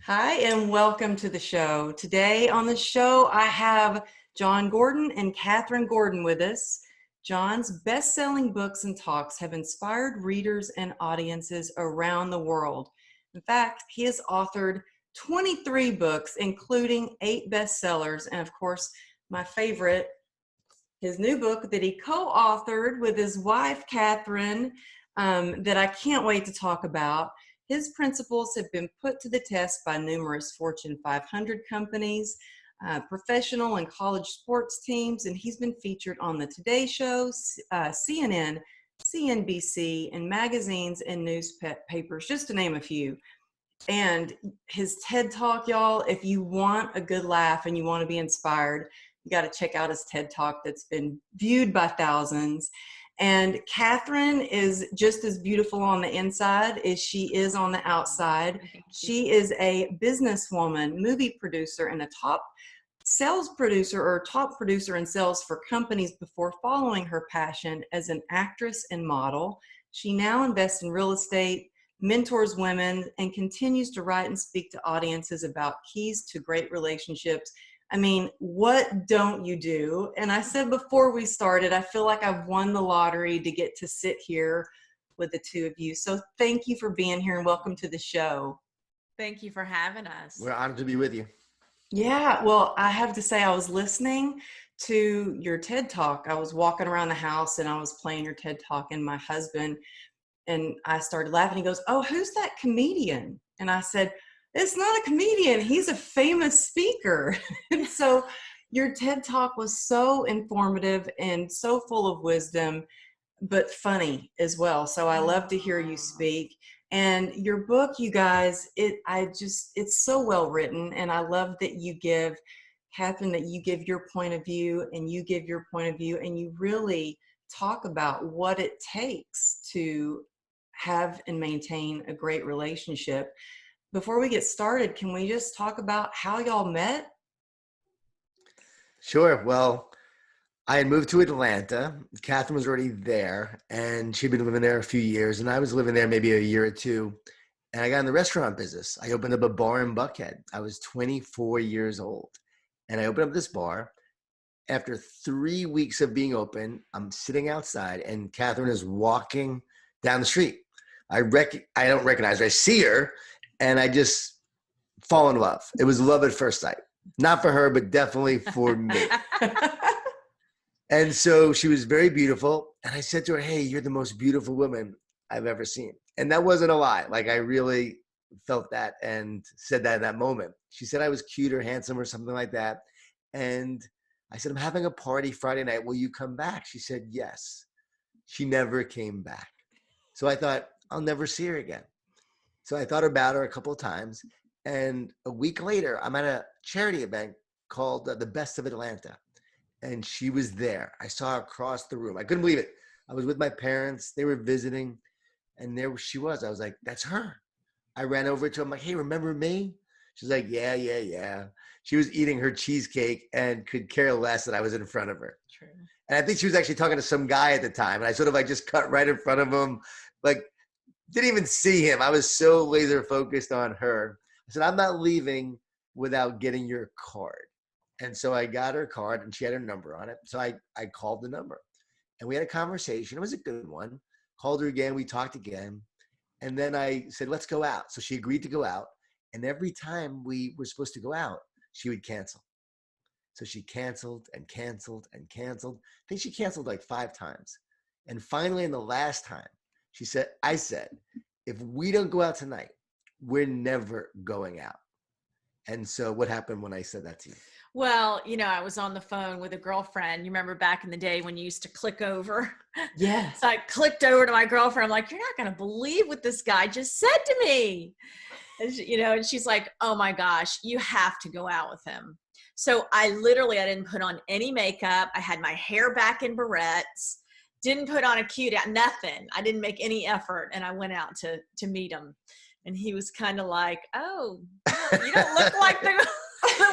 Hi, and welcome to the show. Today on the show, I have Jon Gordon and Kathryn Gordon with us. Jon's best-selling books and talks have inspired readers and audiences around the world. In fact, he has authored 23 books, including 8 bestsellers, and of course, my favorite, his new book that he co-authored with his wife, Kathryn, that I can't wait to talk about. His principles have been put to the test by numerous Fortune 500 companies, professional and college sports teams, and he's been featured on the Today Show, CNN, CNBC, and magazines and newspapers, just to name a few. And his TED Talk, y'all, if you want a good laugh and you want to be inspired, you got to check out his TED Talk that's been viewed by thousands. And Kathryn is just as beautiful on the inside as she is on the outside. She is a businesswoman, movie producer, and a top producer in sales for companies before following her passion as an actress and model. She now invests in real estate, mentors women, and continues to write and speak to audiences about keys to great relationships. I mean, what don't you do? And I said before we started, I feel like I've won the lottery to get to sit here with the two of you. So thank you for being here and welcome to the show. Thank you for having us. We're honored to be with you. Yeah, well, I have to say I was listening to your TED Talk. I was walking around the house and I was playing your TED Talk, and my husband, and I started laughing. He goes, "Oh, who's that comedian?" And I said, "It's not a comedian. He's a famous speaker." And so your TED Talk was so informative and so full of wisdom, but funny as well. So I love to hear you speak. And your book, you guys, it's so well written. And I love that you give, Kathryn, that you give your point of view and you give your point of view, and you really talk about what it takes to have and maintain a great relationship. Before we get started, can we just talk about how y'all met? Sure. Well, I had moved to Atlanta. Kathryn was already there, and she'd been living there a few years, and I was living there maybe a year or two. And I got in the restaurant business. I opened up a bar in Buckhead. I was 24 years old, and I opened up this bar. After 3 weeks of being open, I'm sitting outside, and Kathryn is walking down the street. I don't recognize her. I see her, and I just fall in love. It was love at first sight. Not for her, but definitely for me. And so she was very beautiful. And I said to her, "Hey, you're the most beautiful woman I've ever seen." And that wasn't a lie. Like, I really felt that and said that in that moment. She said I was cute or handsome or something like that. And I said, "I'm having a party Friday night. Will you come back?" She said, yes. She never came back. So I thought, I'll never see her again. So I thought about her a couple of times. And a week later, I'm at a charity event called The Best of Atlanta. And she was there. I saw her across the room. I couldn't believe it. I was with my parents. They were visiting. And there she was. I was like, that's her. I ran over to her. I'm like, "Hey, remember me?" She's like, yeah. She was eating her cheesecake and could care less that I was in front of her. True. And I think she was actually talking to some guy at the time. And I sort of like just cut right in front of him. Like, didn't even see him. I was so laser focused on her. I said, "I'm not leaving without getting your card." And so I got her card, and she had her number on it. So I called the number, and we had a conversation. It was a good one. Called her again. We talked again. And then I said, "Let's go out." So she agreed to go out. And every time we were supposed to go out, she would cancel. So she canceled and canceled and canceled. I think she canceled like 5 times. And finally, in the last time, I said, "If we don't go out tonight, we're never going out." And so what happened when I said that to you? Well, I was on the phone with a girlfriend. You remember back in the day when you used to click over? Yes. So I clicked over to my girlfriend. I'm like, "You're not going to believe what this guy just said to me." And and she's like, "Oh my gosh, you have to go out with him." So I didn't put on any makeup. I had my hair back in barrettes, didn't put on a cute out, nothing. I didn't make any effort. And I went out to meet him. And he was kind of like, "Oh, you don't look like the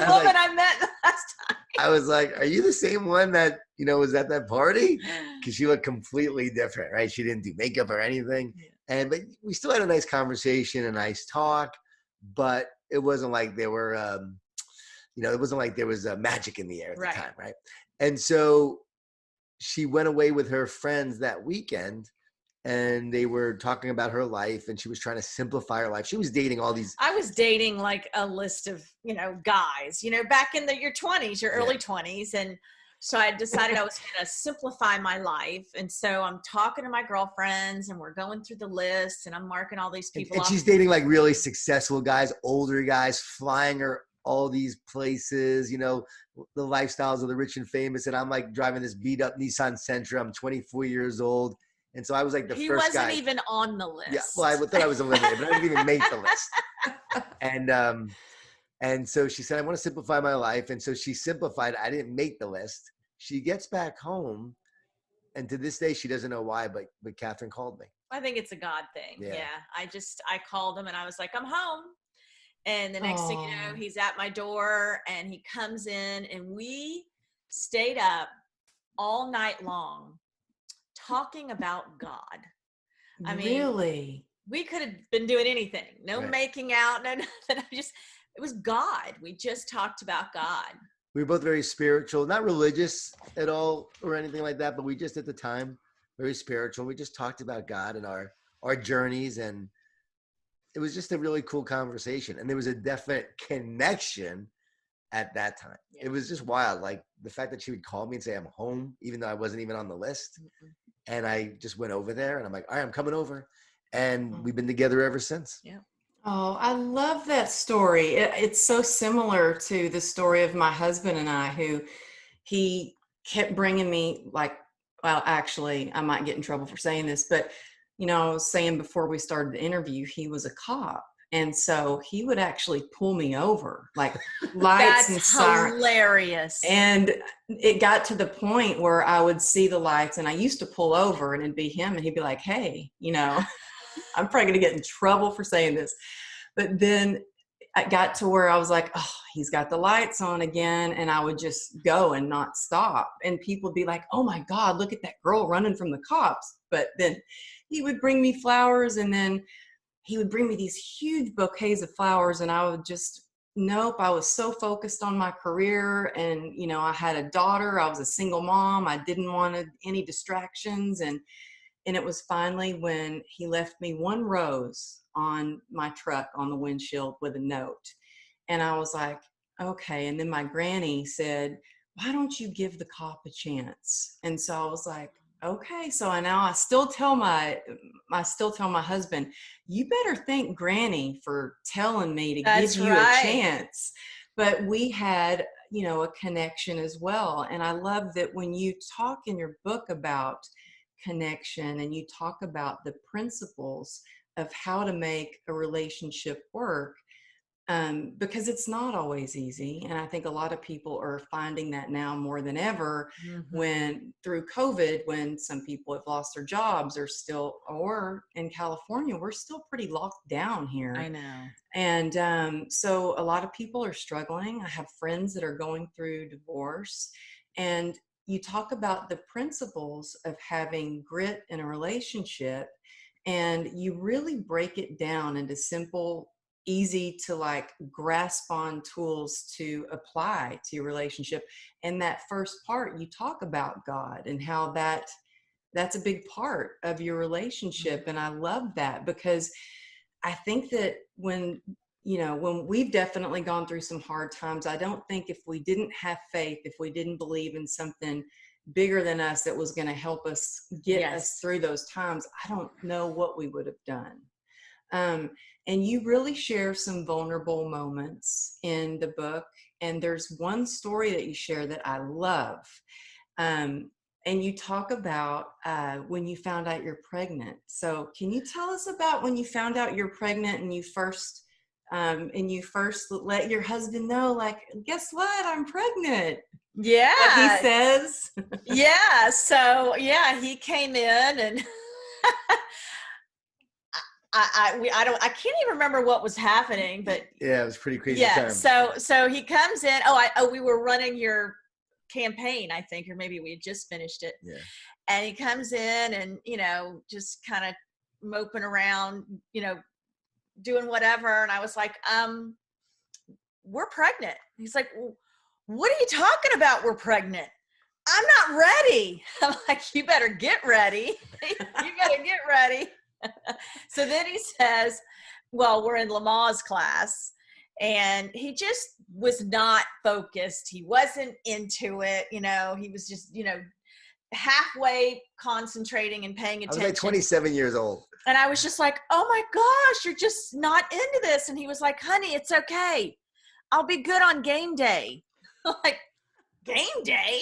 woman I met last time." I was like, "Are you the same one that, was at that party?" Because she looked completely different, right? She didn't do makeup or anything. Yeah. But we still had a nice conversation, a nice talk. But it wasn't like there were, it wasn't like there was magic in the air at the time, right? And so she went away with her friends that weekend, and they were talking about her life, and she was trying to simplify her life. She was dating all these. I was dating like a list of, guys, back in your 20s, your early 20s. And so I decided I was going to simplify my life. And so I'm talking to my girlfriends, and we're going through the list, and I'm marking all these people and off. She's dating like really successful guys, older guys, flying her all these places, the lifestyles of the rich and famous. And I'm like driving this beat up Nissan Sentra. I'm 24 years old. And so I was like the first guy. He wasn't even on the list. Yeah, well, I thought I was eliminated, but I didn't even make the list. And so she said, I want to simplify my life. And so she simplified. I didn't make the list. She gets back home, and to this day, she doesn't know why, but Kathryn called me. I think it's a God thing. Yeah. I called him, and I was like, I'm home. And the next thing you know, he's at my door, and he comes in, and we stayed up all night long talking about God. I mean, really, we could have been doing anything. No making out, no nothing. It was God. We just talked about God. We were both very spiritual, not religious at all or anything like that, but we just at the time very spiritual. We just talked about God and our journeys, and it was just a really cool conversation. And there was a definite connection at that time. It was just wild. Like the fact that she would call me and say, I'm home, even though I wasn't even on the list. And I just went over there, and I'm like, all right, I'm coming over. And we've been together ever since. Yeah. Oh, I love that story. It's so similar to the story of my husband and I, who he kept bringing me actually, I might get in trouble for saying this, but, I was saying before we started the interview, he was a cop. And so he would actually pull me over, like lights and sirens. Hilarious. And it got to the point where I would see the lights, and I used to pull over, and it'd be him, and he'd be like, hey, I'm probably going to get in trouble for saying this. But then I got to where I was like, oh, he's got the lights on again. And I would just go and not stop. And people would be like, oh my God, look at that girl running from the cops. But then he would bring me flowers, and then he would bring me these huge bouquets of flowers, and I would just, nope, I was so focused on my career, and, I had a daughter, I was a single mom, I didn't want any distractions, and it was finally when he left me one rose on my truck on the windshield with a note, and I was like, okay, and then my granny said, why don't you give the cop a chance? And so I was like, okay. So I still tell my husband, you better thank Granny for telling me to give you a chance. But we had, a connection as well. And I love that when you talk in your book about connection, and you talk about the principles of how to make a relationship work, because it's not always easy. And I think a lot of people are finding that now more than ever, when through COVID, when some people have lost their jobs, or in California, we're still pretty locked down here. I know. And so a lot of people are struggling. I have friends that are going through divorce, and you talk about the principles of having grit in a relationship, and you really break it down into simple, easy to grasp on tools to apply to your relationship. And that first part, you talk about God and how that's a big part of your relationship. And I love that, because I think that when we've definitely gone through some hard times, I don't think if we didn't have faith, if we didn't believe in something bigger than us that was going to help us get us through those times, I don't know what we would have done. And you really share some vulnerable moments in the book. And there's one story that you share that I love. And you talk about when you found out you're pregnant. So can you tell us about when you found out you're pregnant, and you first let your husband know, guess what? I'm pregnant. Yeah. What he says. Yeah. So he came in, and I can't even remember what was happening, but yeah, it was pretty crazy. Yeah. So he comes in. We were running your campaign, I think, or maybe we had just finished it. Yeah. And he comes in, and just kind of moping around, doing whatever. And I was like, we're pregnant. He's like, what are you talking about? We're pregnant. I'm not ready. I'm like, you better get ready. You better get ready. So then he says, well, we're in Lama's class, and he just was not focused. He wasn't into it. He was just, halfway concentrating and paying I attention. was like 27 years old. And I was just like, oh my gosh, you're just not into this. And he was like, honey, it's okay. I'll be good on game day. I'm like, game day?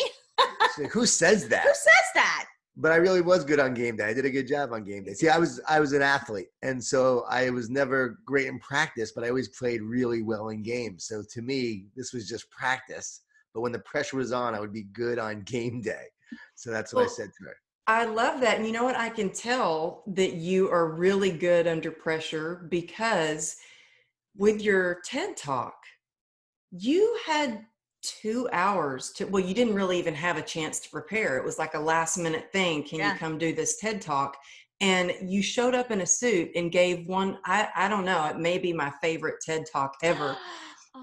Like, who says that? Who says that? But I really was good on game day. I did a good job on game day. See, I was an athlete, and so I was never great in practice, but I always played really well in games. So to me, this was just practice. But when the pressure was on, I would be good on game day. So that's what I said to her. I love that. And you know what? I can tell that you are really good under pressure, because with your TED Talk, you had 2 hours well, you didn't really even have a chance to prepare. It was like a last minute thing. Can you come do this TED Talk? And you showed up in a suit and gave one, I don't know, it may be my favorite TED Talk ever.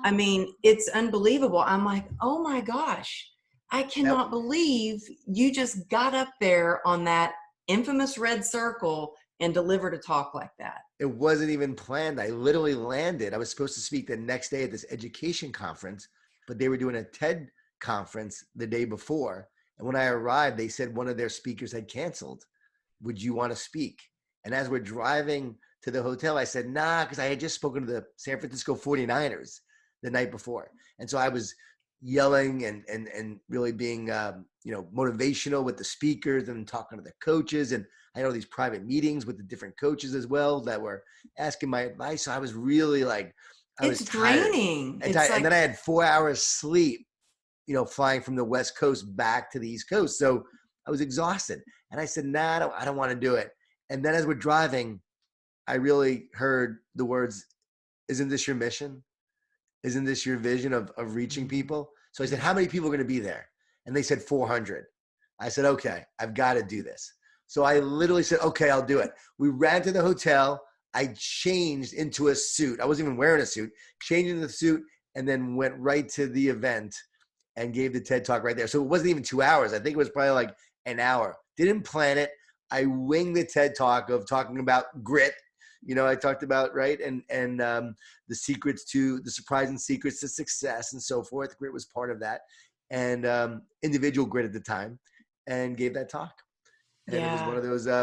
I mean, it's unbelievable. I'm like, oh my gosh, I cannot believe you just got up there on that infamous red circle and delivered a talk like that. It wasn't even planned. I literally landed. I was supposed to speak the next day at this education conference, but they were doing a TED conference the day before. And when I arrived, they said one of their speakers had canceled. Would you want to speak? And as we're driving to the hotel, I said, nah, because I had just spoken to the San Francisco 49ers the night before. And so I was yelling and really being, motivational with the speakers and talking to the coaches. And I had all these private meetings with the different coaches as well that were asking my advice. So I was really like, it's draining. And then I had 4 hours sleep, flying from the West Coast back to the East Coast. So I was exhausted. And I said, nah, I don't want to do it. And then as we're driving, I really heard the words, isn't this your mission? Isn't this your vision of reaching people? So I said, how many people are going to be there? And they said 400. I said, okay, I've got to do this. So I literally said, okay, I'll do it. We ran to the hotel. I changed into a suit. I wasn't even wearing a suit, changed into the suit, and then went right to the event and gave the TED Talk right there. So it wasn't even 2 hours. I think it was probably like an hour. Didn't plan it. I winged the TED Talk of talking about grit. I talked about, right, and the secrets to the surprising secrets to success and so forth. Grit was part of that, and individual grit at the time, and gave that talk. And it was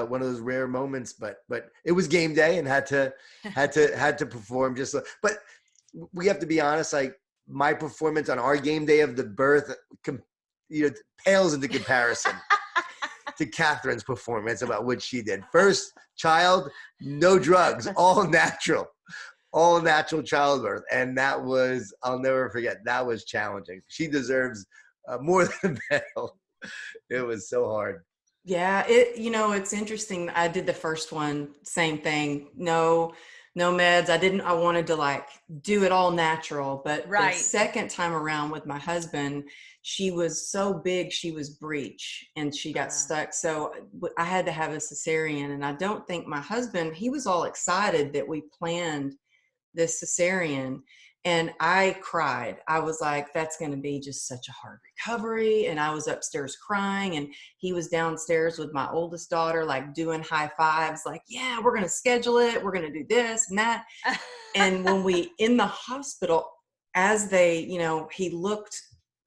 one of those rare moments, but it was game day and had to perform just. But we have to be honest, like my performance on our game day of the birth, pales into comparison to Kathryn's performance about what she did. First child, no drugs, all natural childbirth. And that was, I'll never forget, that was challenging. She deserves more than a medal. It was so hard. Yeah, it's interesting. I did the first one, same thing. No meds. I wanted to do it all natural, but the second time around with my husband, she was so big, she was breech and she got stuck. So I had to have a cesarean, and I don't think my husband, he was all excited that we planned this cesarean. And I cried. I was like, that's going to be just such a hard recovery. And I was upstairs crying, and he was downstairs with my oldest daughter, doing high fives, yeah, we're going to schedule it. We're going to do this and that. And when we, in the hospital, as they, he looked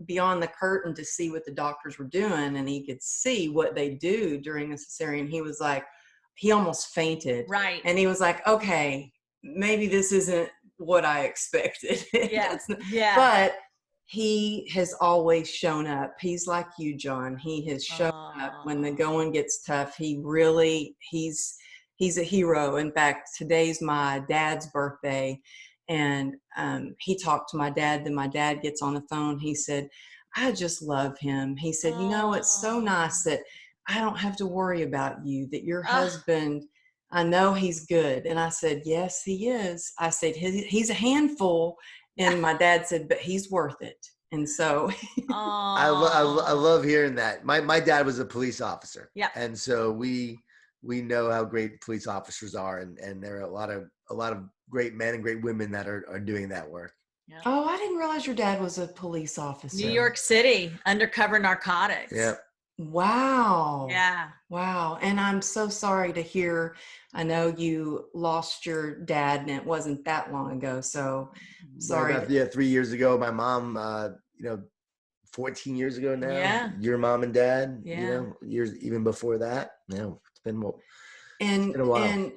beyond the curtain to see what the doctors were doing, and he could see what they do during a cesarean. He was like, he almost fainted. Right. And he was like, okay, maybe this isn't what I expected. Yeah. But he has always shown up. He's like you, Jon. He has shown up when the going gets tough. He really, he's a hero. In fact, today's my dad's birthday. And he talked to my dad. Then my dad gets on the phone. He said, I just love him. He said, it's so nice that I don't have to worry about you, that your husband, I know he's good. And I said, yes, he is. I said, he's a handful. And my dad said, but he's worth it. And so I love hearing that. My dad was a police officer. Yeah. And so we know how great police officers are. And there are a lot of great men and great women that are doing that work. Yeah. Oh, I didn't realize your dad was a police New officer. York City, undercover narcotics. Yeah. Wow. Yeah. Wow. And I'm so sorry to hear. I know you lost your dad and it wasn't that long ago. So sorry. Right about 3 years ago, my mom, 14 years ago now, Yeah. your mom and dad, Yeah. years even before that. It's been And a while. and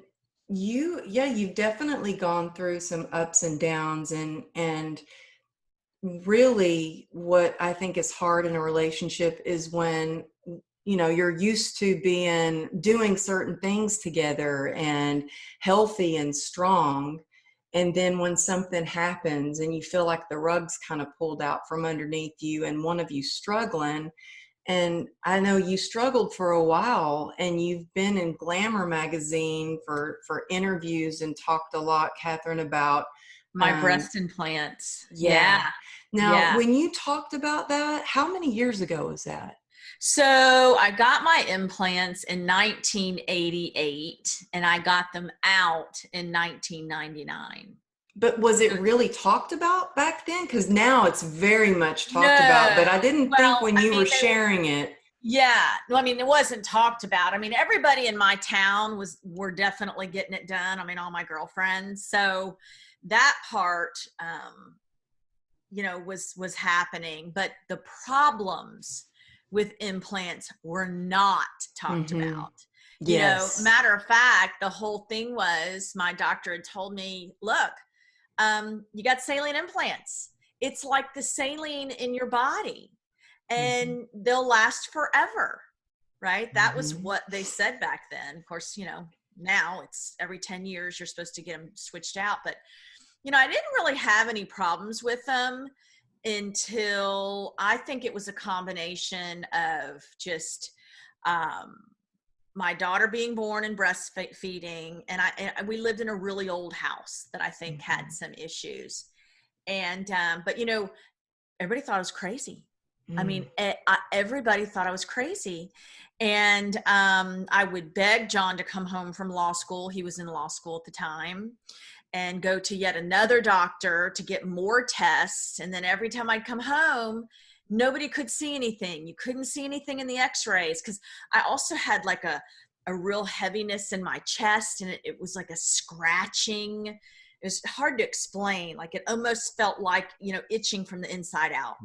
you've definitely gone through some ups and downs, and really what I think is hard in a relationship is when you're used to doing certain things together and healthy and strong, and then when something happens and you feel like the rug's kind of pulled out from underneath you and one of you struggling. And I know you struggled for a while, and you've been in Glamour magazine for interviews and talked a lot, Kathryn, about My breast implants. yeah. Now, Yeah. when you talked about that, how many years ago was that? So I got my implants in 1988 and I got them out in 1999. But was it really talked about back then? Because now it's very much talked No. about, but I didn't think when you were they sharing it. Yeah. No, I mean, it wasn't talked about. I mean, everybody in my town were definitely getting it done. I mean, all my girlfriends. So that part, was happening, but the problems with implants were not talked about. Yes. Matter of fact, the whole thing was my doctor had told me, look, you got saline implants. It's like the saline in your body and they'll last forever. Right. That was what they said back then. Of course, now it's every 10 years, you're supposed to get them switched out. But, I didn't really have any problems with them until I think it was a combination of just, my daughter being born and breastfeeding, and we lived in a really old house that I think had some issues, and but everybody thought I was crazy. I mean, everybody thought I was crazy, and I would beg Jon to come home from law school. He was in law school at the time, and go to yet another doctor to get more tests, and then every time I'd come home, nobody could see anything. You couldn't see anything in the x-rays because I also had like a real heaviness in my chest, and it was like a scratching. It was hard to explain. Like it almost felt like, itching from the inside out.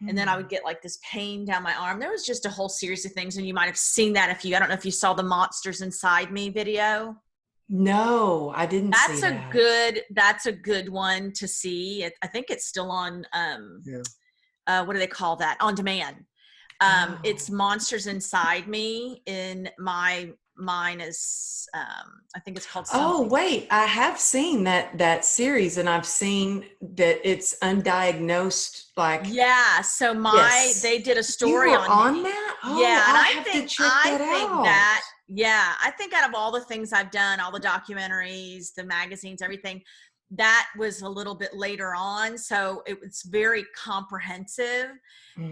And then I would get like this pain down my arm. There was just a whole series of things. And you might've seen that I don't know if you saw the Monsters Inside Me video. No, I didn't see that. That's a good one to see. I think it's still on, what do they call that? On demand. It's Monsters Inside Me. In mine is, I think it's called something. Oh, wait, I have seen that series, and I've seen that it's undiagnosed. Yeah. So they did a story you were on me. that. Oh, yeah, and I have to check that out. I think out of all the things I've done, all the documentaries, the magazines, everything, that was a little bit later on. So it was very comprehensive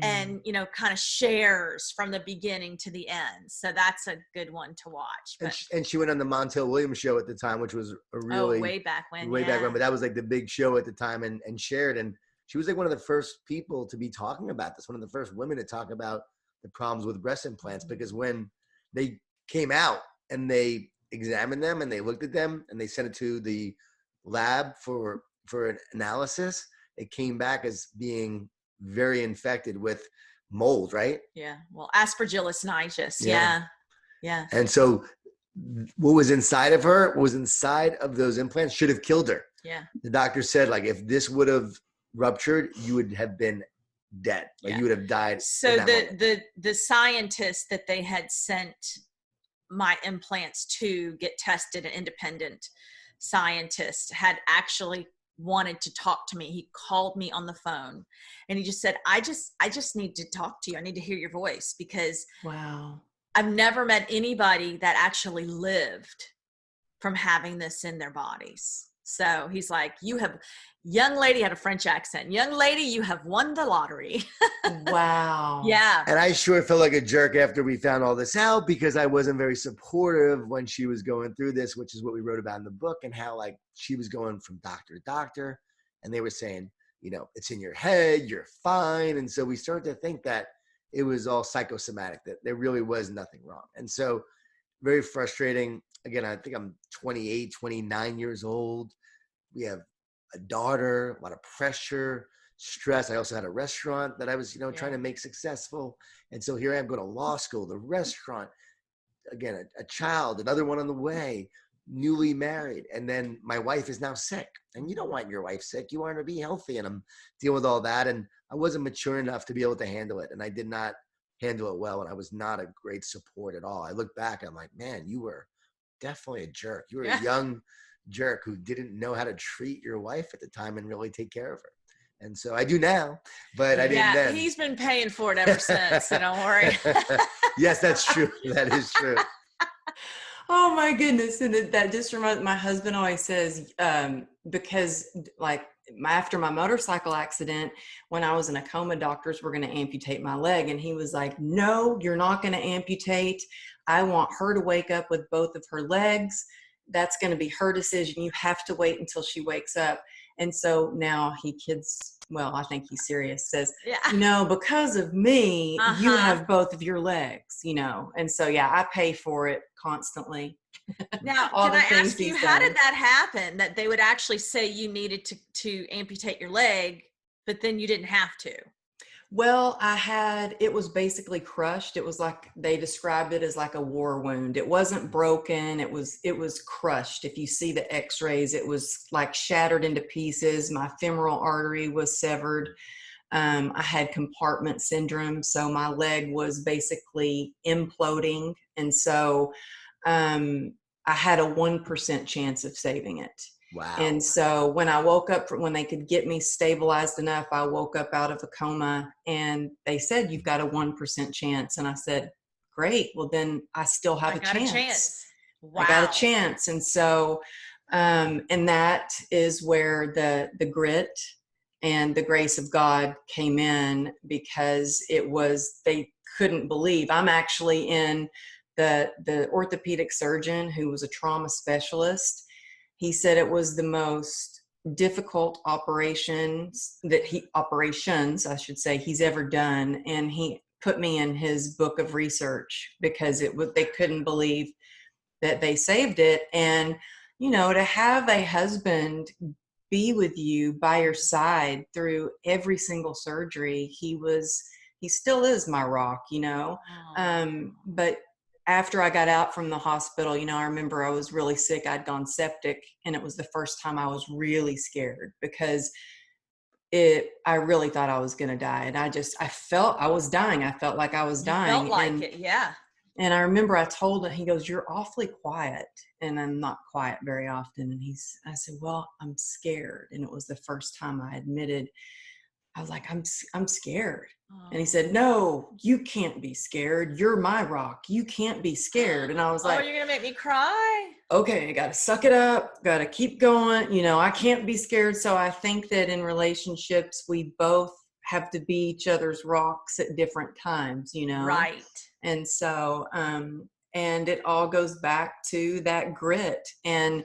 and, kind of shares from the beginning to the end. So that's a good one to watch. And she went on the Montel Williams show at the time, which was a really way back when. But that was like the big show at the time, and shared. And she was like one of the first people to be talking about this, one of the first women to talk about the problems with breast implants, because when they came out and they examined them and they looked at them and they sent it to the lab for an analysis, it came back as being very infected with mold, right? Yeah. Well, Aspergillus nigus. Yeah. And so what was inside of her, what was inside of those implants, should have killed her. Yeah. The doctor said, like, if this would have ruptured, you would have been dead. Like you would have died. So the scientists that they had sent my implants to get tested, an independent scientist, had actually wanted to talk to me. He called me on the phone and he just said, I just need to talk to you. I need to hear your voice, because Wow, I've never met anybody that actually lived from having this in their bodies. So he's like, young lady, had a French accent. Young lady, you have won the lottery. Wow. Yeah. And I sure felt like a jerk after we found all this out, because I wasn't very supportive when she was going through this, which is what we wrote about in the book, and how like she was going from doctor to doctor, And they were saying, it's in your head, you're fine. And so we started to think that it was all psychosomatic, that there really was nothing wrong. And so very frustrating. Again, I think I'm 28, 29 years old. We have a daughter, a lot of pressure, stress. I also had a restaurant that I was, trying to make successful. And so here I am going to law school, the restaurant, again, a child, another one on the way, newly married. And then my wife is now sick. And you don't want your wife sick. You want her to be healthy. And I'm dealing with all that. And I wasn't mature enough to be able to handle it. And I did not handle it well. And I was not a great support at all. I look back, I'm like, man, you were definitely a jerk. You were a young jerk who didn't know how to treat your wife at the time and really take care of her. And so I do now, but I didn't then. He's been paying for it ever since, so don't worry. Yes, that's true. That is true. Oh my goodness. And that just reminds, my husband always says, because like after my motorcycle accident, when I was in a coma, doctors were going to amputate my leg. And he was like, no, you're not going to amputate. I want her to wake up with both of her legs. That's going to be her decision. You have to wait until she wakes up. And so now I think he's serious, says, because of me, you have both of your legs, And so, I pay for it constantly. Now, can I ask you, how did that happen? That they would actually say you needed to amputate your leg, but then you didn't have to? Well, it was basically crushed. It was like, they described it as like a war wound. It wasn't broken. It was crushed. If you see the x-rays, it was like shattered into pieces. My femoral artery was severed. I had compartment syndrome. So my leg was basically imploding. And so, I had a 1% chance of saving it. Wow. And so when I woke up, when they could get me stabilized enough, I woke up out of a coma and they said, you've got a 1% chance. And I said, great. Well, then I still have a chance. Wow. I got a chance. And so, and that is where the grit and the grace of God came in, because they couldn't believe. I'm actually in the orthopedic surgeon who was a trauma specialist. He said it was the most difficult operations, I should say, he's ever done. And he put me in his book of research because they couldn't believe that they saved it. And, to have a husband be with you by your side through every single surgery, he still is my rock, but after I got out from the hospital, I remember I was really sick. I'd gone septic, and it was the first time I was really scared because I really thought I was going to die. And I felt I was dying. I felt like I was dying. Felt like it. Yeah. And I remember I told him, he goes, you're awfully quiet. And I'm not quiet very often. And I said, well, I'm scared. And it was the first time I admitted, I was like, I'm scared. And he said, no, you can't be scared. You're my rock. You can't be scared. And I was like, you're going to make me cry. Okay, I got to suck it up. Got to keep going. I can't be scared. So I think that in relationships, we both have to be each other's rocks at different times, Right. And so, and it all goes back to that grit. And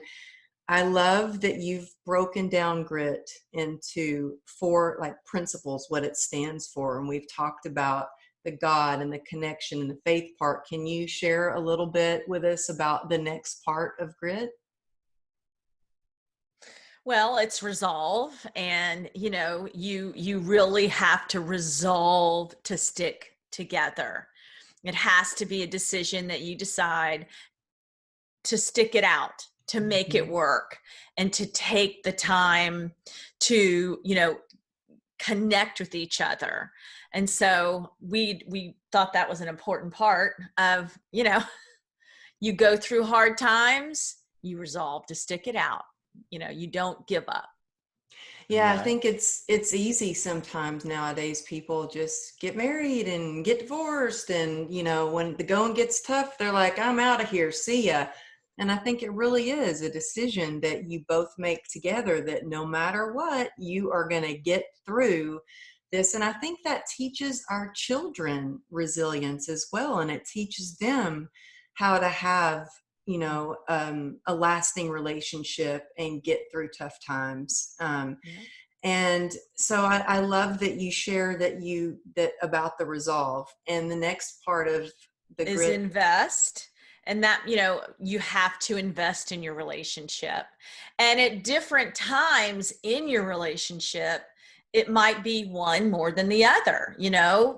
I love that you've broken down grit into 4 principles, what it stands for. And we've talked about the God and the connection and the faith part. Can you share a little bit with us about the next part of grit? Well, it's resolve. And, you really have to resolve to stick together. It has to be a decision that you decide to stick it out, to make it work, and to take the time to, connect with each other. And so we thought that was an important part of, you go through hard times, you resolve to stick it out. You don't give up. Yeah, I think it's easy sometimes nowadays. People just get married and get divorced. And, when the going gets tough, they're like, I'm out of here. See ya. And I think it really is a decision that you both make together, that no matter what, you are going to get through this. And I think that teaches our children resilience as well. And it teaches them how to have, a lasting relationship and get through tough times. And so I love that you share that about the resolve. And the next part of the is grit invest. And that, you have to invest in your relationship. And at different times in your relationship, it might be one more than the other,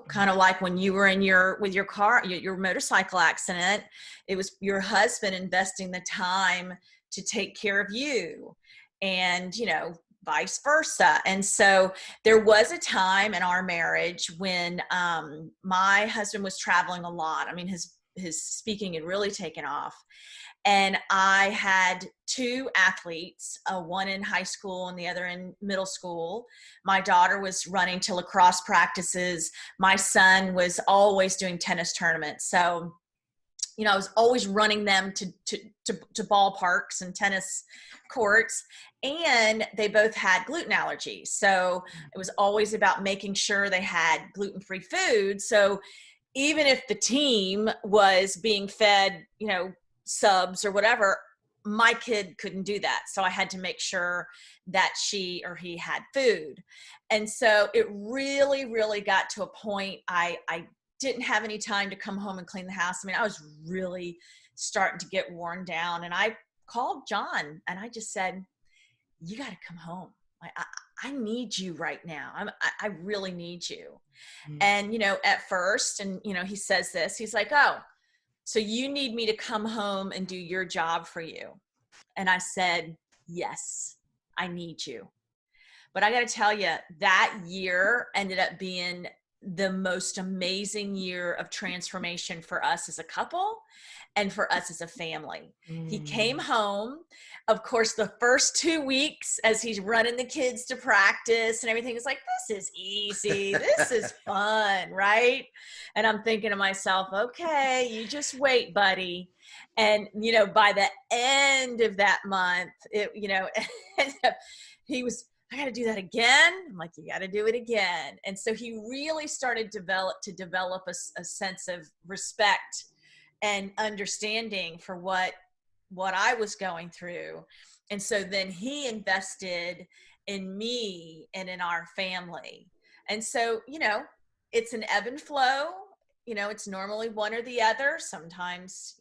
kind of like when you were with your car, your motorcycle accident, it was your husband investing the time to take care of you, and, vice versa. And so there was a time in our marriage when my husband was traveling a lot. I mean, his speaking had really taken off. And I had two athletes, one in high school and the other in middle school. My daughter was running to lacrosse practices. My son was always doing tennis tournaments. So, I was always running them to ballparks and tennis courts. And they both had gluten allergies. So it was always about making sure they had gluten-free food. So even if the team was being fed, subs or whatever, my kid couldn't do that. So I had to make sure that she or he had food. And so it really, really got to a point I didn't have any time to come home and clean the house. I mean, I was really starting to get worn down. And I called Jon and I just said, you got to come home. I need you right now. I really need you. Mm-hmm. And, at first, and, he says this, he's like, oh, so you need me to come home and do your job for you. And I said, yes, I need you. But I got to tell you, that year ended up being the most amazing year of transformation for us as a couple and for us as a family. He came home. Of course, the first 2 weeks as he's running the kids to practice and everything, is like, this is easy. This is fun, right? And I'm thinking to myself, okay, you just wait, buddy. And, by the end of that month, he was, I got to do that again. I'm like, you got to do it again. And so he really started to develop a sense of respect and understanding for what I was going through. And so then he invested in me and in our family. And so, it's an ebb and flow. It's normally one or the other. Sometimes,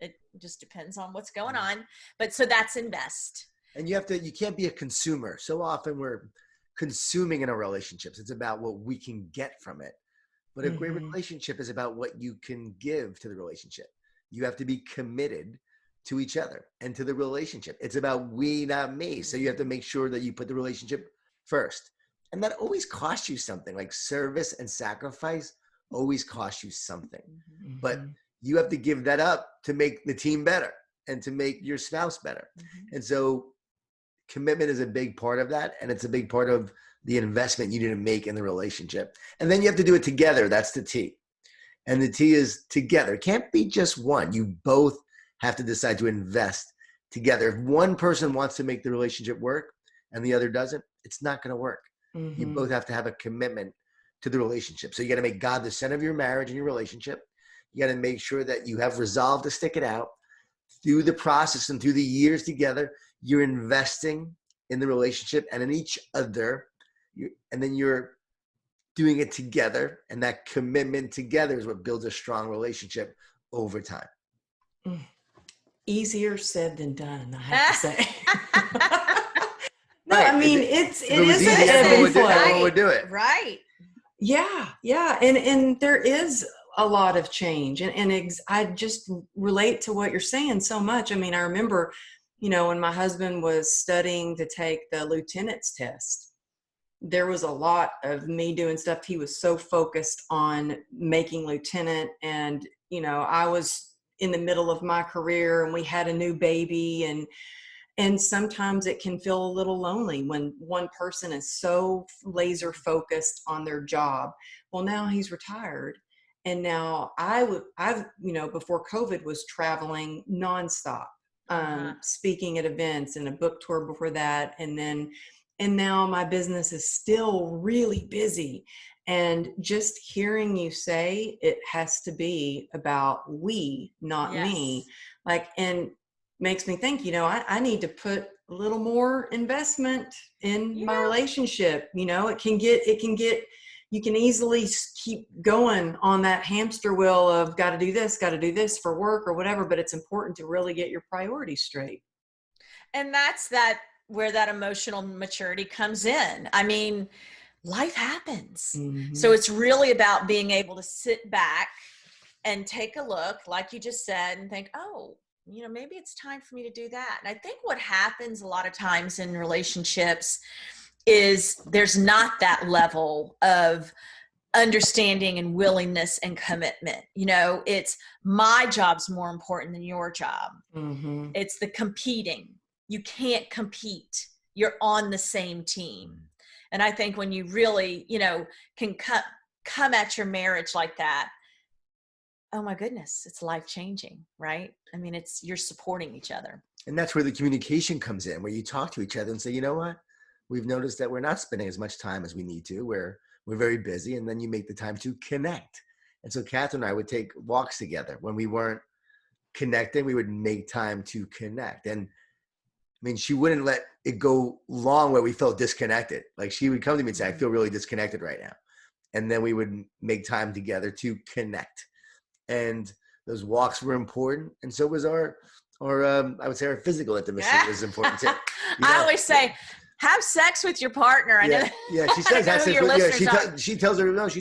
it just depends on what's going on. But so that's invest. And you can't be a consumer. So often we're consuming in our relationships. It's about what we can get from it. But a great relationship is about what you can give to the relationship. You have to be committed to each other and to the relationship. It's about we, not me. So you have to make sure that you put the relationship first. And that always costs you something. Like service and sacrifice always costs you something. But you have to give that up to make the team better and to make your spouse better. And so commitment is a big part of that. And it's a big part of the investment you need to make in the relationship. And then you have to do it together. That's the T. And the T is together. It can't be just one. You both have to decide to invest together. If one person wants to make the relationship work and the other doesn't, it's not going to work. You both have to have a commitment to the relationship. So you got to make God the center of your marriage and your relationship. You got to make sure that you have resolve to stick it out through the process and through the years together. You're investing in the relationship and in each other. And then you're doing it together. And that commitment together is what builds a strong relationship over time. Easier said than done, I have to say. No, Right. I mean, it is an ebb and flow. Everyone would do it. Right. Yeah. And there is a lot of change. And I just relate to what you're saying so much. I mean, I remember, when my husband was studying to take the lieutenant's test, there was a lot of me doing stuff. He was so focused on making lieutenant. And, I was in the middle of my career and we had a new baby, and sometimes it can feel a little lonely when one person is so laser focused on their job. Well, now he's retired. And now before COVID was traveling nonstop, speaking at events and a book tour before that. And now my business is still really busy. And just hearing you say it has to be about we, not me, and makes me think, I need to put a little more investment in my Yeah. relationship. You know, you can easily keep going on that hamster wheel of got to do this for work or whatever, but it's important to really get your priorities straight. And that's where that emotional maturity comes in. I mean, life happens. Mm-hmm. So it's really about being able to sit back and take a look, like you just said, and think, oh, you know, maybe it's time for me to do that. And I think what happens a lot of times in relationships is there's not that level of understanding and willingness and commitment. You know, it's my job's more important than your job. Mm-hmm. It's the competing. You can't compete. You're on the same team. And I think when you really, you know, can come at your marriage like that, oh my goodness, it's life-changing, right? I mean, you're supporting each other. And that's where the communication comes in, where you talk to each other and say, you know what, we've noticed that we're not spending as much time as we need to. We're very busy. And then you make the time to connect. And so Kathryn and I would take walks together. When we weren't connecting, we would make time to connect. And I mean, she wouldn't let it go long where we felt disconnected. Like she would come to me and say, I feel really disconnected right now. And then we would make time together to connect. And those walks were important. And so was I would say our physical intimacy was important too. You know? I always say, have sex with your partner. I know. Yeah, she says have sex with she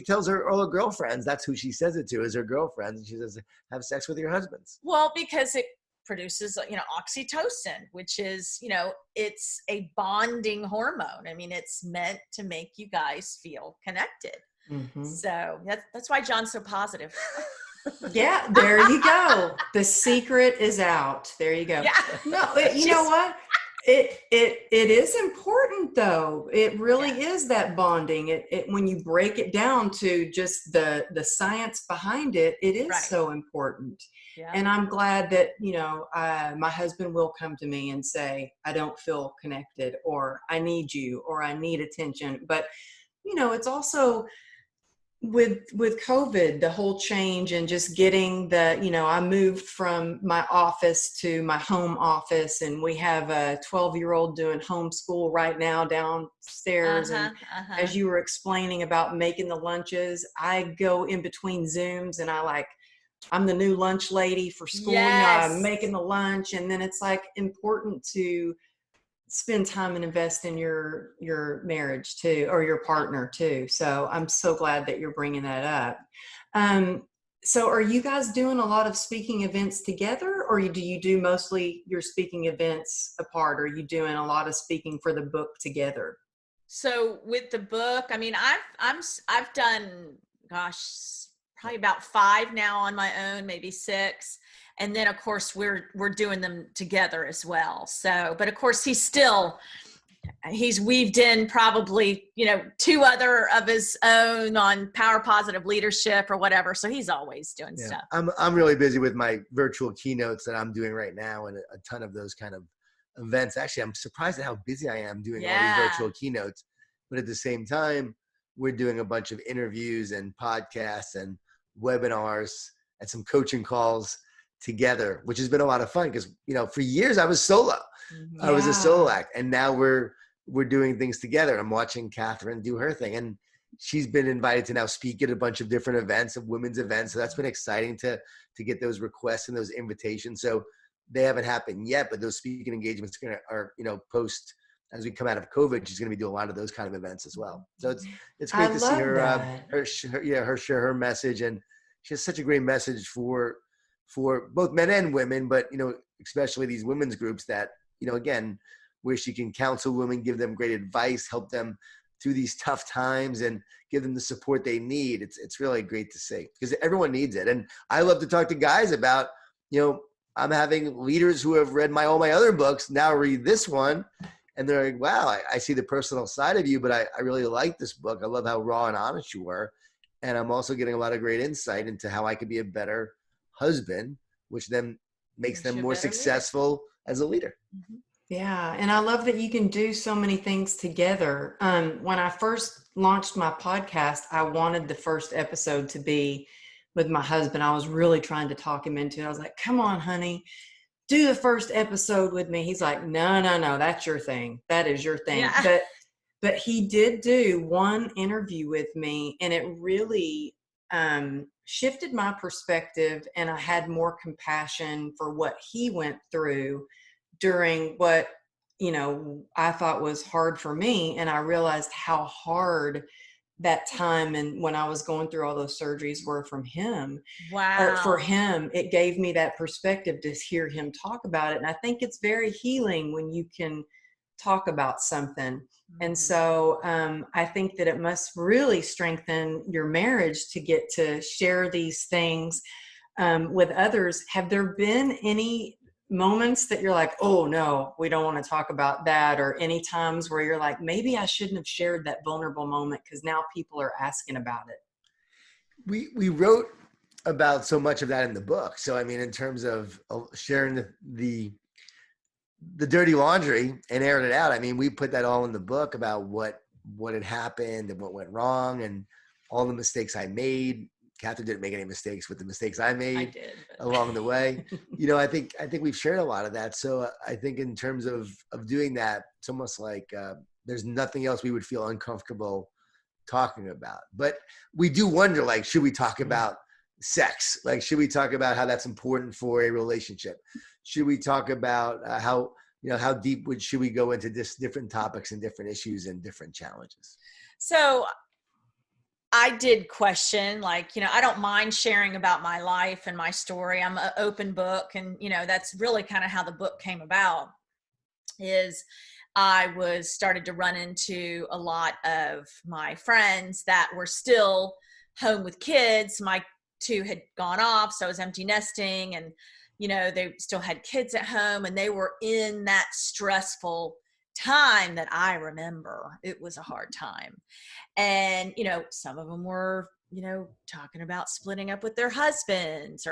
tells her all her girlfriends. That's who she says it to, is her girlfriends. And she says, have sex with your husbands. Well, because it produces, you know, oxytocin, which is, you know, it's a bonding hormone. I mean, it's meant to make you guys feel connected. Mm-hmm. So that's why Jon's so positive. Yeah, there you go. The secret is out. There you go. Yeah. No, you know what? It is important though. It really is that bonding. It when you break it down to just the science behind it, it is so important. Yeah. And I'm glad that, you know, my husband will come to me and say, I don't feel connected, or I need you, or I need attention. But, you know, it's also with COVID, the whole change and just getting you know, I moved from my office to my home office, and we have a 12-year-old doing homeschool right now downstairs. And as you were explaining about making the lunches, I go in between Zooms and I'm the new lunch lady for school. Yes. You know, I'm making the lunch, and then it's like important to spend time and invest in your marriage too, or your partner too. So I'm so glad that you're bringing that up. So are you guys doing a lot of speaking events together, or do you do mostly your speaking events apart? Or are you doing a lot of speaking for the book together? So with the book, I mean, I've done, probably about 5 now on my own, maybe 6. And then of course we're doing them together as well. So, but of course he's weaved in probably, you know, 2 other of his own on power positive leadership or whatever. So he's always doing stuff. I'm really busy with my virtual keynotes that I'm doing right now, and a ton of those kind of events. Actually, I'm surprised at how busy I am doing all these virtual keynotes. But at the same time, we're doing a bunch of interviews and podcasts and webinars and some coaching calls together, which has been a lot of fun because, you know, for years I was solo. Mm-hmm. I was a solo act, and now we're doing things together. I'm watching Kathryn do her thing, and she's been invited to now speak at a bunch of different events, of women's events. So that's been exciting to get those requests and those invitations. So they haven't happened yet, but those speaking engagements are, you know, post as we come out of COVID, she's going to be doing a lot of those kind of events as well. So it's great to see her share her message, and she has such a great message for both men and women, but, you know, especially these women's groups that, you know, again, where she can counsel women, give them great advice, help them through these tough times, and give them the support they need. It's really great to see, because everyone needs it. And I love to talk to guys about, you know, I'm having leaders who have read all my other books now read this one, and they're like, wow, I see the personal side of you, but I really like this book. I love how raw and honest you were. And I'm also getting a lot of great insight into how I could be a better husband, which then makes them more successful as a leader. Mm-hmm. Yeah. And I love that you can do so many things together. When I first launched my podcast, I wanted the first episode to be with my husband. I was really trying to talk him into it. I was like, come on, honey, do the first episode with me. He's like, no, that's your thing. That is your thing. Yeah. But he did do one interview with me, and it really shifted my perspective, and I had more compassion for what he went through during what, I thought was hard for me. And I realized how hard that time and when I was going through all those surgeries were from him. Or for Wow. him, it gave me that perspective to hear him talk about it. And I think it's very healing when you can talk about something. And so I think that it must really strengthen your marriage to get to share these things with others. Have there been any moments that you're like, oh no, we don't want to talk about that? Or any times where you're like, maybe I shouldn't have shared that vulnerable moment because now people are asking about it? We wrote about so much of that in the book. So, I mean, in terms of sharing the dirty laundry and airing it out, I mean, we put that all in the book about what had happened and what went wrong and all the mistakes I made. Kathryn didn't make any mistakes with the mistakes I made along the way. I think we've shared a lot of that. So I think in terms of doing that, it's almost like there's nothing else we would feel uncomfortable talking about. But we do wonder, like, should we talk about sex? Like, should we talk about how that's important for a relationship? Should we talk about how deep should we go into different topics and different issues and different challenges? So I did question, like, I don't mind sharing about my life and my story. I'm an open book. And, that's really kind of how the book came about. Is I started to run into a lot of my friends that were still home with kids. My two had gone off, so I was empty nesting, and they still had kids at home, and they were in that stressful time that I remember. It was a hard time. And some of them were talking about splitting up with their husbands.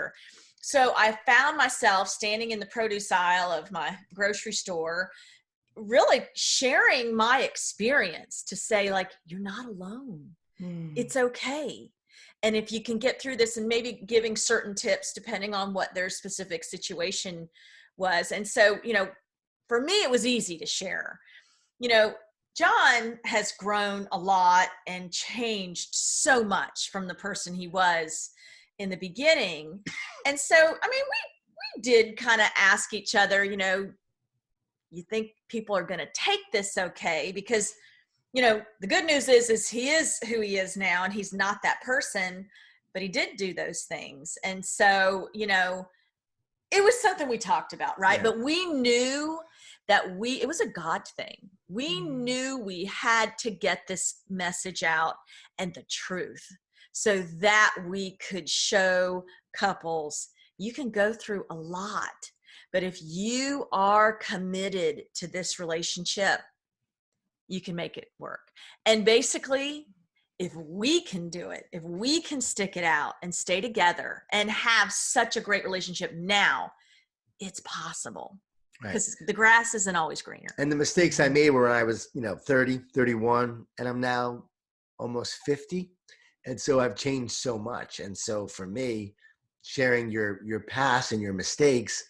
So I found myself standing in the produce aisle of my grocery store, really sharing my experience to say, like, you're not alone. It's okay. And if you can get through this, and maybe giving certain tips depending on what their specific situation was. And so, for me, it was easy to share. Jon has grown a lot and changed so much from the person he was in the beginning. And so, I mean, we did kind of ask each other, you think people are going to take this okay? Because, the good news is he is who he is now, and he's not that person, but he did do those things. And so, it was something we talked about, right? Yeah. But we knew that it was a God thing. We knew we had to get this message out and the truth so that we could show couples, you can go through a lot, but if you are committed to this relationship, you can make it work. And basically, if we can do it, if we can stick it out and stay together and have such a great relationship now, it's possible. Because the grass isn't always greener. And the mistakes I made were when I was, 30, 31, and I'm now almost 50. And so I've changed so much. And so for me, sharing your past and your mistakes,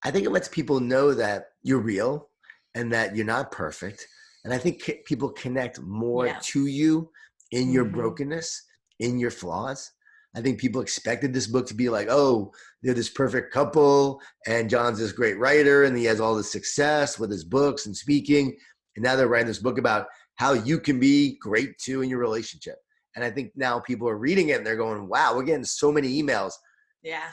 I think it lets people know that you're real and that you're not perfect. And I think people connect more to you in your brokenness, in your flaws. I think people expected this book to be like, oh, they're this perfect couple, and Jon's this great writer, and he has all this success with his books and speaking. And now they're writing this book about how you can be great too in your relationship. And I think now people are reading it and they're going, wow, we're getting so many emails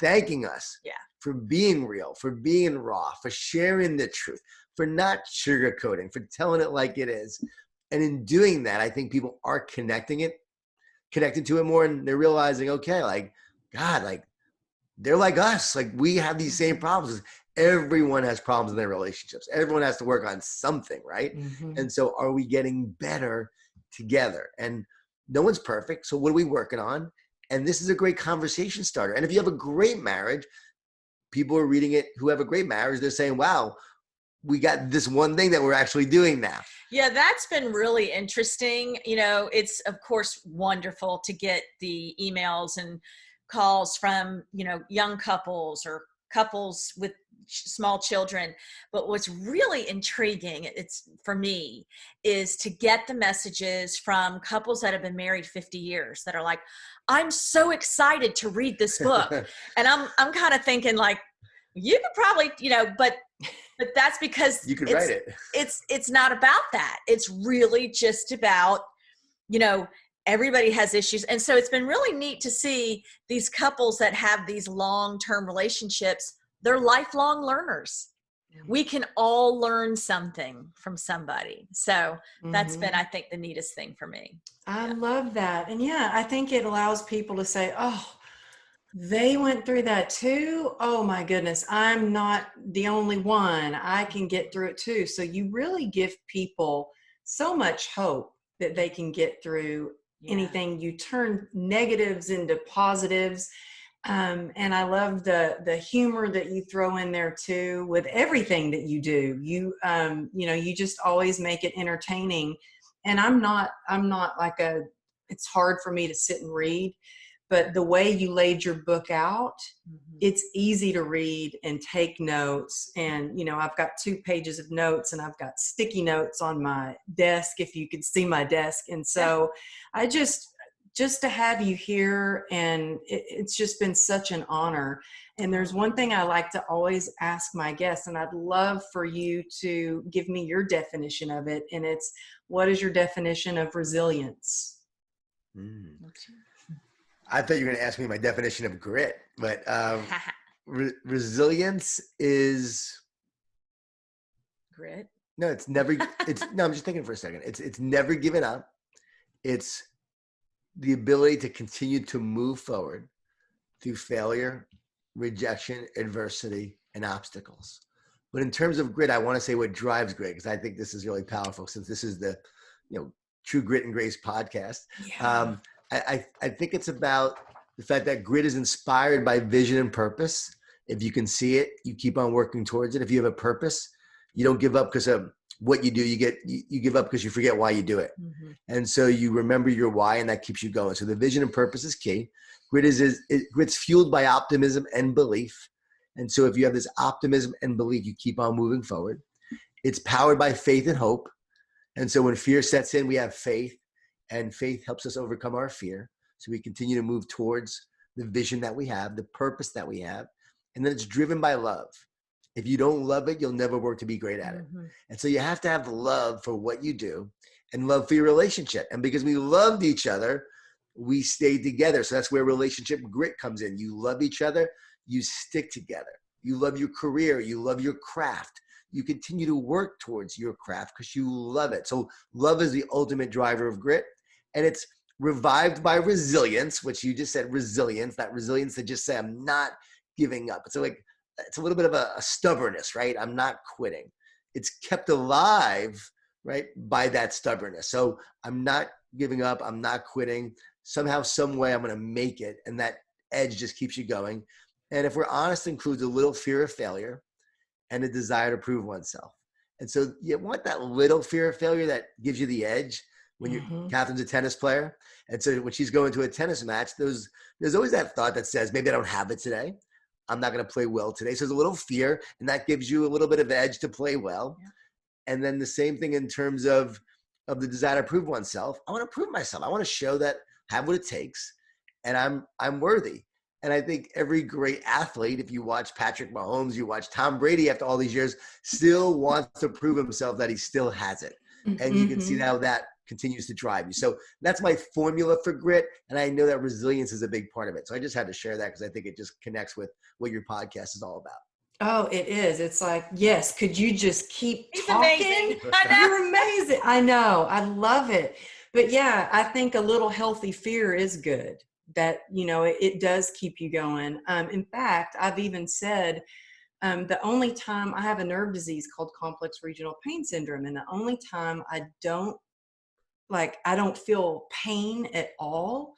thanking us for being real, for being raw, for sharing the truth, for not sugarcoating, for telling it like it is. And in doing that, I think people are connected to it more, and they're realizing, okay, like, God, like, they're like us. Like, we have these same problems. Everyone has problems in their relationships. Everyone has to work on something, right? And so are we getting better together? And no one's perfect. So what are we working on? And this is a great conversation starter. And if you have a great marriage, people are reading it who have a great marriage. They're saying, wow, we got this one thing that we're actually doing now. Yeah, that's been really interesting. It's of course wonderful to get the emails and calls from, young couples or couples with small children. But what's really intriguing, it's for me, is to get the messages from couples that have been married 50 years that are like, I'm so excited to read this book. And I'm kind of thinking like, you could probably, but that's because you could write it. It's not about that. It's really just about, everybody has issues. And so it's been really neat to see these couples that have these long-term relationships. They're lifelong learners. We can all learn something from somebody. So that's been, I think, the neatest thing for me. I love that. And yeah, I think it allows people to say, oh, they went through that too. Oh my goodness, I'm not the only one. I can get through it too. So you really give people so much hope that they can get through anything. You turn negatives into positives. And I love the humor that you throw in there too with everything that you do. You just always make it entertaining. And I'm not like it's hard for me to sit and read, but the way you laid your book out, it's easy to read and take notes. And, I've got 2 pages of notes and I've got sticky notes on my desk, if you could see my desk. And so I just to have you here, and it's just been such an honor. And there's one thing I like to always ask my guests, and I'd love for you to give me your definition of it. And it's, what is your definition of resilience? I thought you were going to ask me my definition of grit, but resilience is grit. No, it's never. No. I'm just thinking for a second. It's never given up. It's the ability to continue to move forward through failure, rejection, adversity, and obstacles. But in terms of grit, I want to say what drives grit, because I think this is really powerful, since this is the True Grit and Grace podcast. Yeah. I think it's about the fact that grit is inspired by vision and purpose. If you can see it, you keep on working towards it. If you have a purpose, you don't give up because of what you do. You give up because you forget why you do it. And so you remember your why, and that keeps you going. So the vision and purpose is key. Grit's fueled by optimism and belief. And so if you have this optimism and belief, you keep on moving forward. It's powered by faith and hope. And so when fear sets in, we have faith, and faith helps us overcome our fear. So we continue to move towards the vision that we have, the purpose that we have. And then it's driven by love. If you don't love it, you'll never work to be great at it. And so you have to have love for what you do and love for your relationship. And because we loved each other, we stayed together. So that's where relationship grit comes in. You love each other, you stick together. You love your career, you love your craft. You continue to work towards your craft because you love it. So love is the ultimate driver of grit. And it's revived by resilience, which you just said, resilience, that resilience to just say, I'm not giving up. So like, it's a little bit of a stubbornness, right? I'm not quitting. It's kept alive, right, by that stubbornness. So I'm not giving up. I'm not quitting. Somehow, some way, I'm going to make it. And that edge just keeps you going. And if we're honest, includes a little fear of failure and a desire to prove oneself. And so you want that little fear of failure that gives you the edge. When Kathryn's a tennis player, and so when she's going to a tennis match, there's always that thought that says, maybe I don't have it today. I'm not going to play well today. So there's a little fear, and that gives you a little bit of edge to play well. And then the same thing in terms of the desire to prove oneself. I want to prove myself. I want to show that I have what it takes, and I'm worthy. And I think every great athlete, if you watch Patrick Mahomes, you watch Tom Brady after all these years, still wants to prove himself that he still has it. And you can see how that continues to drive you. So that's my formula for grit. And I know that resilience is a big part of it. So I just had to share that because I think it just connects with what your podcast is all about. Oh, it is. It's like, yes, could you just keep He's talking? amazing. I know. You're amazing. I know. I love it. But yeah, I think a little healthy fear is good. That, it does keep you going. In fact, I've even said, the only time I have a nerve disease called complex regional pain syndrome, and the only time I don't feel pain at all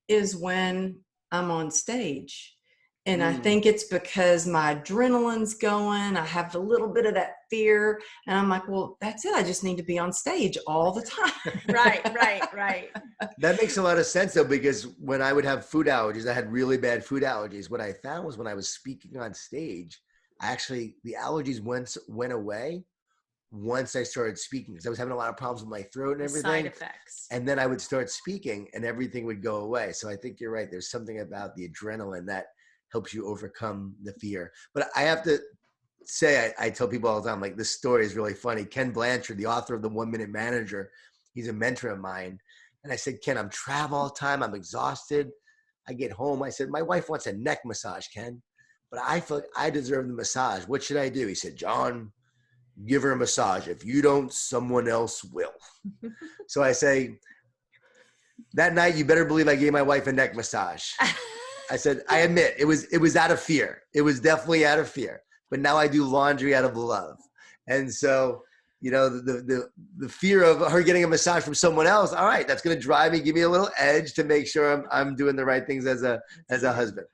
is when I'm on stage. And I think it's because my adrenaline's going. I have a little bit of that fear. And I'm like, well, that's it. I just need to be on stage all the time. Right. That makes a lot of sense, though, because when I would have food allergies, I had really bad food allergies. What I found was when I was speaking on stage, the allergies went away once I started speaking, because I was having a lot of problems with my throat and everything. Side effects. And then I would start speaking and everything would go away. So I think you're right. There's something about the adrenaline that helps you overcome the fear. But I have to say, I tell people all the time, like, this story is really funny. Ken Blanchard, the author of The 1 Minute Manager, he's a mentor of mine. And I said, Ken, I'm traveling all the time. I'm exhausted. I get home. I said, my wife wants a neck massage, Ken, but I feel like I deserve the massage. What should I do? He said, John, give her a massage. If you don't, someone else will. So I say, that night, you better believe I gave my wife a neck massage. I said, I admit it was out of fear. It was definitely out of fear, but now I do laundry out of love. And so, you know, the fear of her getting a massage from someone else. All right, that's going to drive me, give me a little edge to make sure I'm doing the right things as a husband.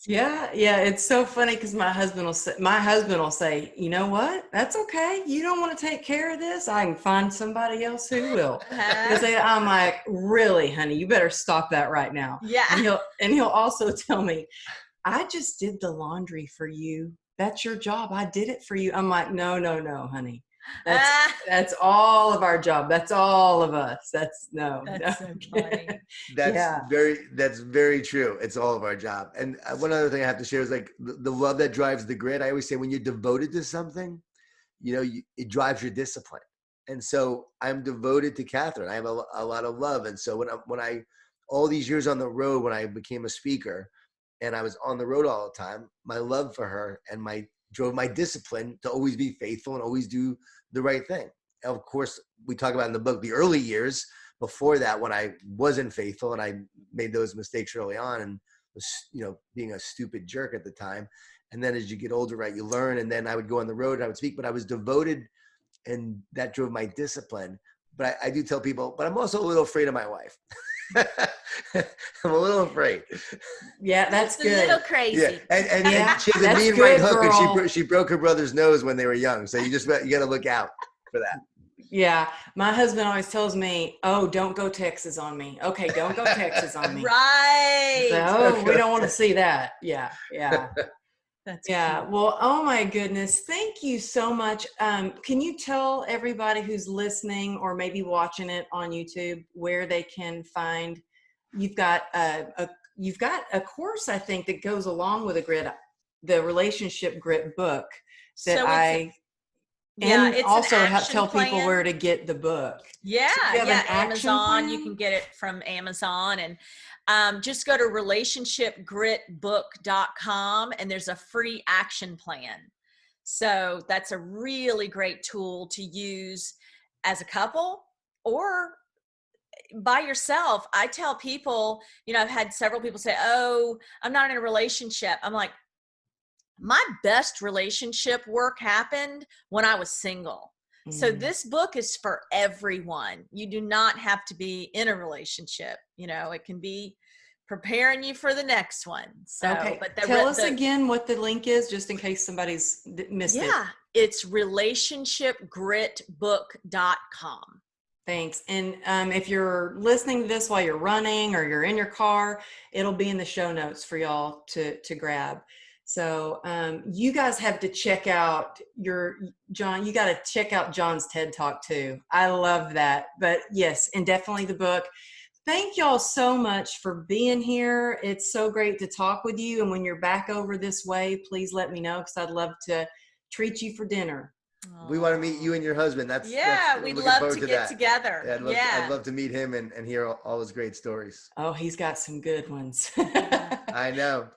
Yeah. It's so funny because my husband will say, you know what? That's okay. You don't want to take care of this. I can find somebody else who will. I'm like, really, honey, you better stop that right now. Yeah. And he'll also tell me, I just did the laundry for you. That's your job. I did it for you. I'm like, no, honey. That's all of our job. That's all of us. That's so funny. That's very true. It's all of our job. And one other thing I have to share is, like, the love that drives the grit. I always say, when you're devoted to something, you know, it drives your discipline. And so I'm devoted to Kathryn. I have a lot of love. And so when I all these years on the road, when I became a speaker and I was on the road all the time, my love for her and drove my discipline to always be faithful and always do the right thing. Of course, we talk about in the book the early years before that, when I wasn't faithful and I made those mistakes early on and was, you know, being a stupid jerk at the time. And then as you get older, right, you learn. And then I would go on the road and I would speak, but I was devoted, and that drove my discipline. But I do tell people, but I'm also a little afraid of my wife. I'm a little afraid. Yeah, that's good. A little crazy. Yeah. And she has a mean right hook, and she broke her brother's nose when they were young. So you got to look out for that. Yeah. My husband always tells me, oh, don't go Texas on me. Okay, don't go Texas on me. Right. So we don't want to see that. Yeah. That's cute. Well, oh my goodness. Thank you so much. Can you tell everybody who's listening or maybe watching it on YouTube where they can find, you've got a course, I think, that goes along with the Relationship Grit book that and also tell people where to get the book. Yeah. Amazon. You can get it from Amazon, and just go to relationshipgritbook.com and there's a free action plan. So that's a really great tool to use as a couple or by yourself. I tell people, you know, I've had several people say, oh, I'm not in a relationship. I'm like, my best relationship work happened when I was single. So this book is for everyone. You do not have to be in a relationship. You know, it can be preparing you for the next one. So, okay. But tell us again what the link is, just in case somebody's missed it. Yeah, it's relationshipgritbook.com. Thanks. And if you're listening to this while you're running or you're in your car, it'll be in the show notes for y'all to grab. So you guys have to check out Jon, you got to check out Jon's TED Talk too. I love that. But yes, and definitely the book. Thank y'all so much for being here. It's so great to talk with you. And when you're back over this way, please let me know, because I'd love to treat you for dinner. We want to meet you and your husband. We'd love to get together. Yeah, I'd love to meet him and hear all his great stories. Oh, he's got some good ones. I know.